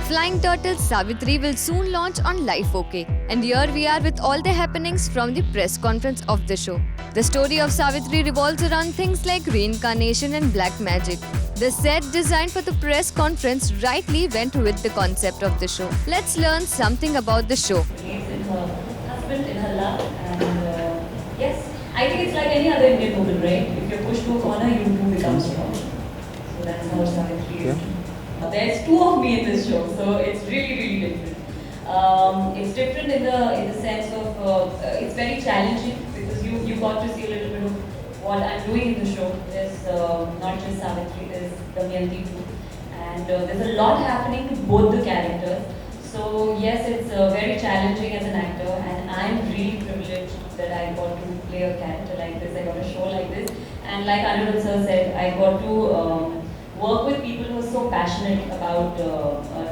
Flying Turtles Savitri will soon launch on Life OK. And here we are with all the happenings from the press conference of the show. The story of Savitri revolves around things like reincarnation and black magic. The set designed for the press conference rightly went with the concept of the show. Let's learn something about the show. Believes in her husband, in her love, and yes, I think it's like any other Indian woman, right? If you're pushed to a corner, you too become strong. So that's how Savitri is. There's two of me in this show, so it's really different. It's different in the sense of it's very challenging because you got to see a little bit of what I'm doing in the show. There's not just Savitri, there's Damayanti too, and there's a lot happening to both the characters. So yes, it's very challenging as an actor, and I'm really privileged that I got to play a character like this. I got a show like this, and like Anirudh sir said, I got to work with people who are so passionate about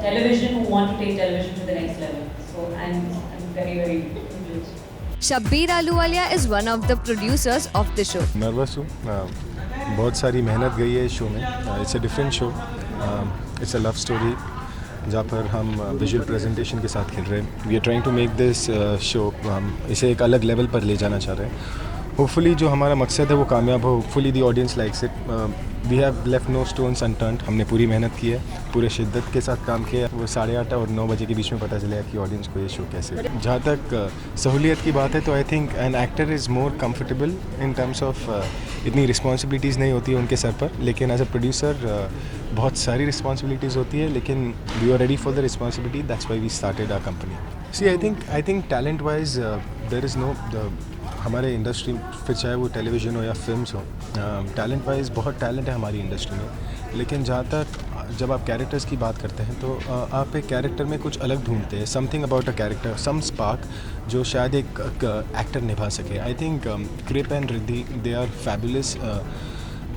television, who want to take television to the next level. So I'm very privileged. Shabbir Ahluwalia is one of the producers of the show. Nervous हूँ, बहुत सारी मेहनत गई है इस show में. It's a different show. It's a love story जहाँ पर हम विजुअल प्रेजेंटेशन के साथ खेल रहे हैं. We are trying to make this show, हम इसे एक अलग लेवल पर ले जाना चाह रहे हैं. होपफुली जो हमारा मकसद है वो कामयाब हो. Hopefully the audience likes it. We have left no stones unturned. हमने पूरी मेहनत की है, पूरे शिद्दत के साथ काम किया. वो 8:30 और 9 बजे के बीच में पता चलेगा कि ऑडियंस को ये शो कैसे. जहाँ तक सहूलियत की बात है तो I think an actor is more comfortable in terms of इतनी रिस्पॉन्सिबिलिटीज़ नहीं होती है उनके सर पर. लेकिन एज अ प्रोड्यूसर बहुत सारी रिस्पॉन्सिबिलिटीज़ होती है, लेकिन we are ready for the responsibility. That's why we started our company. See I think talent wise there is no हमारे इंडस्ट्री, फिर चाहे वो टेलीविज़न हो या फिल्म्स हो, टैलेंट वाइज बहुत टैलेंट है हमारी इंडस्ट्री में. लेकिन जहाँ तक जब आप कैरेक्टर्स की बात करते हैं तो आप एक कैरेक्टर में कुछ अलग ढूंढते हैं. Something about a character, some spark जो शायद एक एक्टर निभा सके. आई थिंक क्रिप and Riddhi they are fabulous.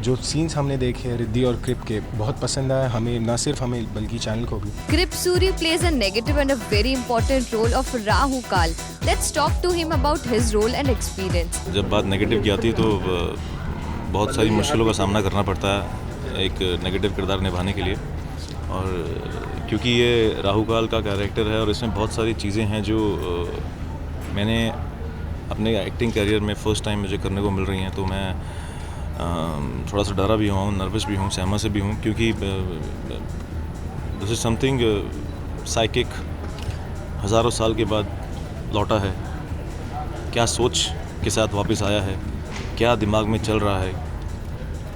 जो सीन्स हमने देखे हैं रिद्धि और क्रिप के, बहुत पसंद आया हमें, ना सिर्फ हमें बल्कि चैनल को भी. Krip Suri plays a negative and a very important role of Rahu Kal. Let's talk to him about his role and experience. जब बात नेगेटिव की आती है तो बहुत सारी मुश्किलों का सामना करना पड़ता है एक नेगेटिव किरदार निभाने के लिए. और क्योंकि ये राहु काल का कैरेक्टर है और इसमें बहुत सारी चीज़ें हैं जो मैंने अपने एक्टिंग करियर में फ़र्स्ट टाइम मुझे करने को मिल रही हैं. तो मैं थोड़ा सा डरा भी हूँ, नर्वस भी हूँ, सहमा से भी हूँ, क्योंकि दिस इज़ समथिंग साइकिक. हज़ारों साल के बाद लौटा है, क्या सोच के साथ वापस आया है, क्या दिमाग में चल रहा है.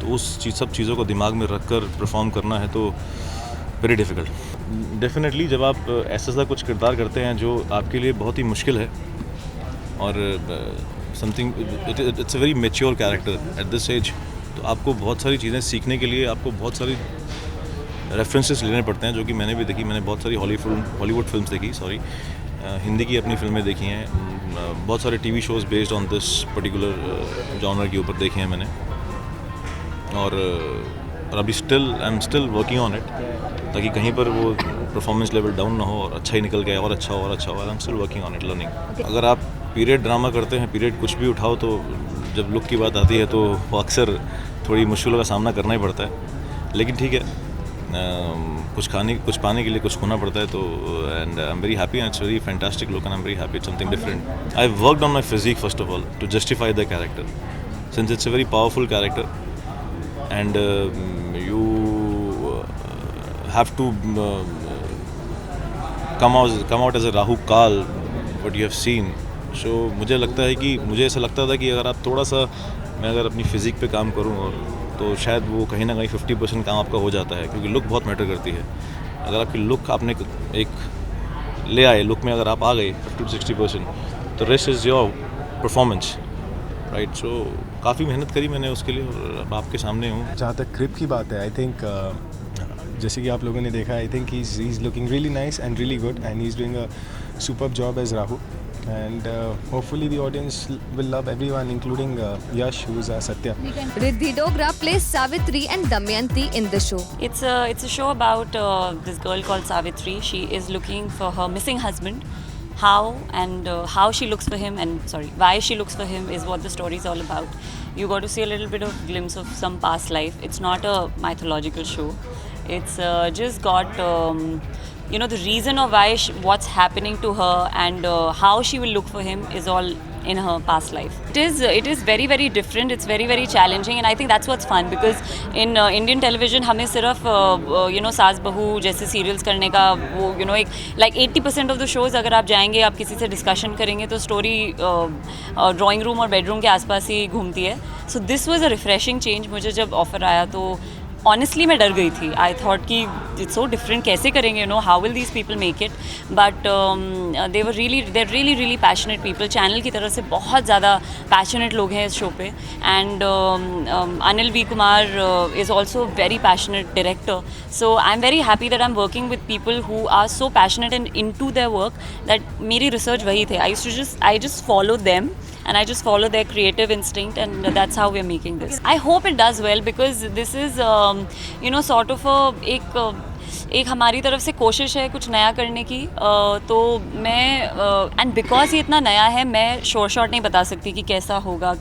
तो सब चीज़ों को दिमाग में रख कर परफॉर्म करना है तो वेरी डिफ़िकल्ट. डेफिनेटली जब आप ऐसा कुछ किरदार करते हैं जो आपके लिए बहुत ही मुश्किल है और something it's a very mature character at this age, तो आपको बहुत सारी चीज़ें सीखने के लिए आपको बहुत सारी रेफरेंसेस लेने पड़ते हैं, जो कि मैंने भी देखी. मैंने बहुत सारी हॉलीवुड फिल्म्स देखी, हिंदी की अपनी फिल्में देखी हैं. बहुत सारे TV shows based on this particular genre के ऊपर देखे हैं मैंने. और अभी I am still working on it, ताकि कहीं पर वो परफॉर्मेंस लेवल डाउन ना हो और अच्छा ही निकल गया और अच्छा हो. I am still working on it, learning. अगर आप पीरियड ड्रामा करते हैं, पीरियड कुछ भी उठाओ, तो जब लुक की बात आती है तो वो अक्सर थोड़ी मुश्किलों का सामना करना ही पड़ता है. लेकिन ठीक है, कुछ पाने के लिए कुछ खोना पड़ता है. तो and I am very happy and it's very fantastic look and I am very happy. It's something different. I worked on my physique first of all to justify the character, since it's a very powerful character and you have to come out as a Rahu Kal, what you have seen. So मुझे लगता है कि मुझे ऐसा लगता था कि अगर आप थोड़ा सा, मैं अगर अपनी फिज़िक पे काम करूँ और तो शायद वो कहीं ना कहीं 50% काम आपका हो जाता है, क्योंकि लुक बहुत मैटर करती है. अगर आपकी लुक आपने एक ले आए, लुक में अगर आप आ गए 50-60%, तो rest is your performance, right. So काफ़ी मेहनत करी मैंने उसके लिए और अब आपके सामने हूँ. जहाँ तक क्रिप की बात है, आई थिंक जैसे कि आप लोगों ने देखा, I think he is looking really nice and really good and he is doing a superb job as Rahu. And hopefully the audience will love everyone, including Yash, who is Satya. Riddhi Dogra plays Savitri and Damayanti in the show. It's a show about this girl called Savitri. She is looking for her missing husband. How she looks for him, and why she looks for him is what the story is all about. You got to see a little bit of glimpse of some past life. It's not a mythological show. It's just got you know, the reason of what's happening to her and how she will look for him is all in her past life. It is very very different, it's very very challenging and I think that's what's fun because in Indian television हमें सिर्फ you know सास बहू जैसे serials करने का वो you know एक like 80% of the shows अगर आप जाएंगे आप किसी से डिस्कशन करेंगे तो स्टोरी ड्राइंग रूम और बेडरूम के आसपास ही घूमती है. So this was a refreshing change. मुझे जब ऑफर आया तो ऑनेस्टली मैं डर गई थी. आई थॉट कि इट्स सो डिफरेंट, कैसे करेंगे, you know, how will these people make it. But there really passionate people. Channel की तरफ से बहुत ज़्यादा पैशनेट लोग हैं इस शो पे. And Anil V Kumar is also very passionate director. So I am very happy that I am working with people who are so passionate and into their work that मेरी रिसर्च वही थे. I just follow them and I just follow their creative instinct and that's how we're making this. I hope it does well because this is you know sort of एक हमारी तरफ से कोशिश है कुछ नया करने की. तो मैं एंड बिकॉज ये इतना नया है मैं शॉर्ट नहीं बता सकती कि कैसा होगा.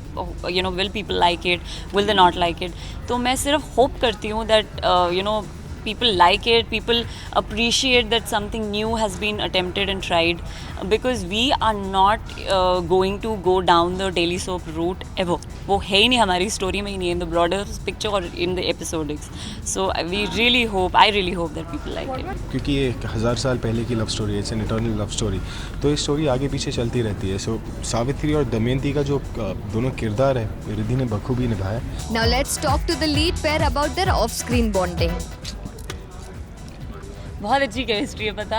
You know, will people like it, will they not like it. तो मैं सिर्फ होप करती हूँ that you know people like it, people appreciate that something new has been attempted and tried, because we are not going to go down the daily soap route ever. वो है ही नहीं हमारी story में ही नहीं है, in the broader picture or in the episodics. So we really hope, I really hope that people like it. क्योंकि ये 1000 साल पहले की लव स्टोरी है, it's an eternal love story. तो ये स्टोरी आगे पीछे चलती रहती है. सो सावित्री और दमयंती का जो दोनों किरदार है रिद्धि ने बखूबी निभाया. Now let's talk to the lead pair about their off-screen bonding. बहुत अच्छी केमिस्ट्री है. पता?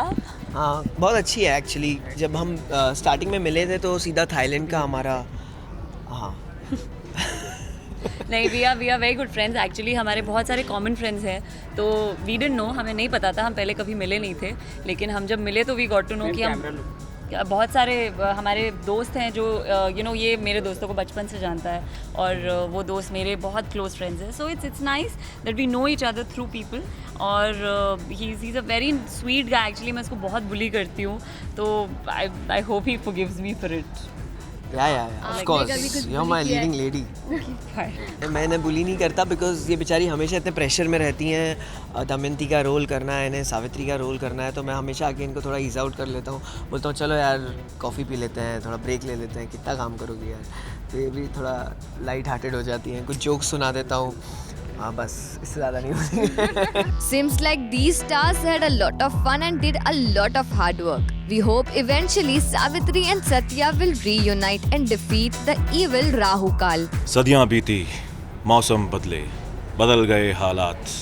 हाँ, बहुत अच्छी है एक्चुअली. जब हम स्टार्टिंग में मिले थे तो सीधा थाईलैंड का हमारा हाँ नहीं, we are very good friends actually. हमारे बहुत सारे कॉमन फ्रेंड्स हैं. तो वी डिडंट नो, हमें नहीं पता था, हम पहले कभी मिले नहीं थे. लेकिन हम जब मिले तो वी गॉट टू नो कि हम बहुत सारे हमारे दोस्त हैं जो यू नो ये मेरे दोस्तों को बचपन से जानता है और वो दोस्त मेरे बहुत क्लोज फ्रेंड्स हैं. So it's nice that we know each other through people. और he is a very sweet guy. Actually मैं उसको बहुत बुली करती हूँ तो I hope he forgives me for it. Of course you are my leading lady. मैंने bully नहीं करता बिकॉज ये बेचारी हमेशा इतने प्रेशर में रहती हैं. दमयंती का रोल करना है, इन्हें सावित्री का रोल करना है, तो मैं हमेशा आके इनको थोड़ा ईज आउट कर लेता हूँ. बोलता हूँ चलो यार कॉफ़ी पी लेते हैं, थोड़ा ब्रेक ले लेते हैं, कितना काम करोगी यार. तो ये भी थोड़ा लाइट हार्टेड हो जाती हैं. कुछ जोक्स सुना देता हूँ. हाँ बस, इससे ज़्यादा नहीं होती. Seems like these stars had a lot of fun and did a lot of hard work. We hope eventually Savitri and Satya will reunite and defeat the evil Rahu Kal. सदियाँ बीती, मौसम बदले, बदल गए हालात,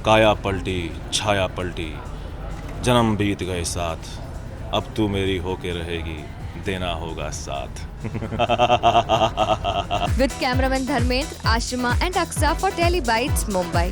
काया पलटी, छाया पलटी, जन्म बीत गए साथ, अब तू मेरी होके रहेगी, देना होगा साथ. With cameraman Dharmendra, Ashima and Aksa for Telebites Mumbai.